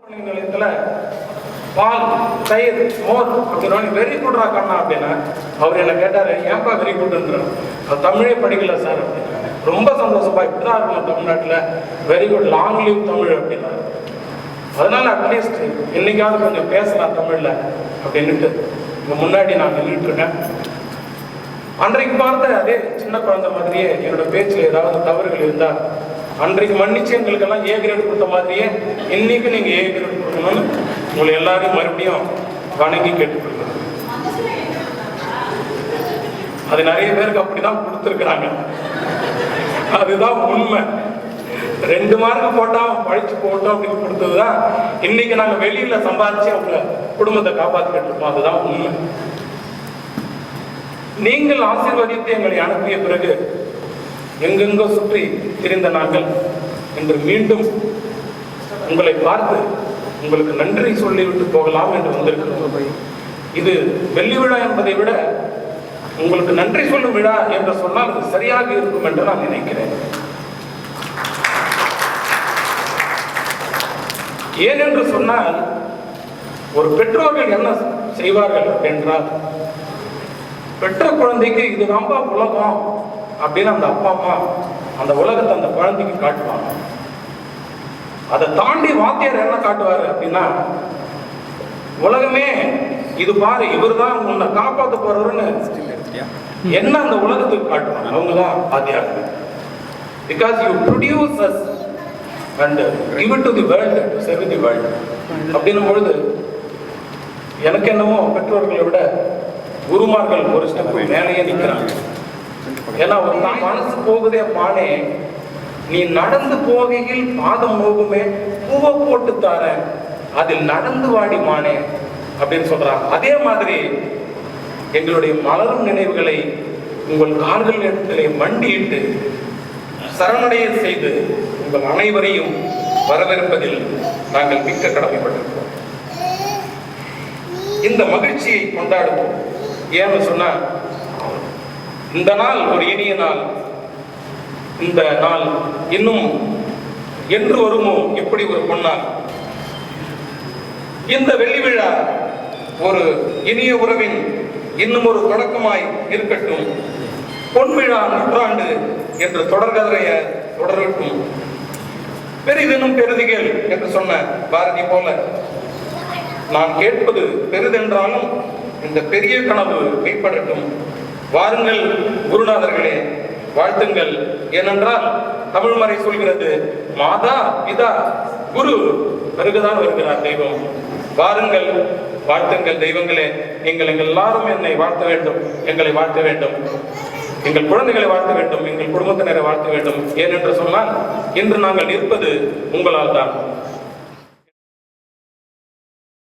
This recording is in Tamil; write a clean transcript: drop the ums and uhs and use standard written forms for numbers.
நிலையத்துல பால் தயிர் மோர் அப்படின்னு வெரி குட்ரா கண்ணா அப்படின்னா அவர் என்ன கேட்டாரு, ஏன்பா வெரி குட்ன்றார். அவர் தமிழே படிக்கல சார் அப்படின்னு. ரொம்ப சந்தோஷப்பா, இப்படிதான் இருக்கணும் தமிழ்நாட்டில், very good, long leave Tamil அப்படின்னா. அதனால அட்லீஸ்ட் இன்னைக்காவது கொஞ்சம் பேசலாம் தமிழ்ல அப்படின்னுட்டு இங்க முன்னாடி நான் நின்றுட்டு இருக்கேன். அன்றைக்கு பார்த்த அதே சின்ன குழந்தை மாதிரியே என்னோட பேச்சில் ஏதாவது தவறுகள் இருந்தா அன்றைக்கு மன்னிச்சு எங்களுக்கெல்லாம் ஏ கிரேட் கொடுத்த மாதிரியே இன்னைக்கு நீங்க ஏ கிரேட் கொடுக்கணும்னு உங்களை எல்லாரையும் மறுபடியும் வணங்கி கேட்டுக்கொள்கிறேன். அது நிறைய பேருக்கு அப்படிதான் கொடுத்துருக்குறாங்க. அதுதான் உண்மை. 2 மார்க் போட்டா பழிச்சு போட்டோம் அப்படின்னு கொடுத்ததுதான் இன்னைக்கு நாங்க வெளியில சம்பாதிச்சு அவங்க குடும்பத்தை காப்பாற்றிட்டு இருக்கோம். அதுதான் உண்மை. நீங்கள் ஆசீர்வதித்து எங்களை அனுப்பிய பிறகு எங்கெங்கோ சுற்றி திரிந்த நாங்கள் என்று மீண்டும் உங்களை பார்த்து உங்களுக்கு நன்றி சொல்லிவிட்டு போகலாம் என்று வந்திருக்கிறோம். இது வெள்ளி விழா என்பதை விட உங்களுக்கு நன்றி சொல்லும் விழா என்று சொன்னால் அது சரியாக இருக்கும் என்று நான் நினைக்கிறேன். ஏனென்று சொன்னால் ஒரு பெற்றோர்கள் என்ன செய்வார்கள் என்றால், பெற்ற குழந்தைக்கு இதுதான்பா உலகம் அப்படின்னு அந்த அப்பா அம்மா அந்த உலகத்தை அந்த குழந்தைக்கு காட்டுவாங்க. அதை தாண்டி வாத்தியார் என்ன காட்டுவாரு அப்படின்னா, உலகமே இது பாரு, இவர் தான் உன்னை காப்பாற்ற போறவருன்னு என்ன அந்த உலகத்துக்கு காட்டுவாங்க. அவங்க தான் வாத்தியார்கள். Because you produce us and give it to the world, to serve the world. அப்படின்னும் பொழுது எனக்கு என்னமோ பெற்றோர்களை விட குருமார்கள் ஒரு ஸ்டெப் மேலேயே நிற்கிறாங்க. ஏன்னா ஒரு மனசு போகுதே மானே, நீ நடந்து போகையில் பாதம் நோகுமே, பூவை போட்டு தாரேன் அதில் நடந்து வாடி மானே அப்படின்னு சொல்றாங்க. அதே மாதிரி எங்களுடைய மலரும் நினைவுகளை உங்கள் கால்கள் இடத்திலே மண்டியிட்டு சரணடைய செய்து உங்கள் அனைவரையும் வரவேற்பதில் நாங்கள் மிக்க கடமைப்பட்டிருக்கிறோம். இந்த மகிழ்ச்சியை கொண்டாடுவோம். ஏன்னு சொன்னா, இந்த நாள் ஒரு இனிய நாள். இந்த நாள் இன்னும் என்று வருமோ இப்படி ஒரு பொன்னாள். இந்த வெள்ளி விழா ஒரு இனிய உறவின் இன்னும் ஒரு தொடக்கமாய் இருக்கட்டும். பொன் விழா நூற்றாண்டு என்று தொடர்கதைய தொடரட்டும். பெரிதெனும் பெருதிகள் என்று சொன்ன பாரதி போல நான் கேட்பது பெரிதென்றாலும் இந்த பெரிய கனவு மெய்ப்படட்டும். வாருங்கள் குருநாதர்களே, வாழ்த்துங்கள். ஏனென்றால் தமிழ்மறை சொல்கிறது, மாதா பிதா குரு பிறகுதான் வருகிறார் தெய்வம். வாருங்கள், வாழ்த்துங்கள் தெய்வங்களே. நீங்கள் எல்லாரும் என்னை வாழ்த்த வேண்டும், எங்களை வாழ்த்த வேண்டும், எங்கள் குழந்தைகளை வாழ்த்த வேண்டும், எங்கள் குடும்பத்தினரை வாழ்த்த வேண்டும். ஏனென்று சொன்னால் இன்று நாங்கள் நிற்பது உங்களால் தான்.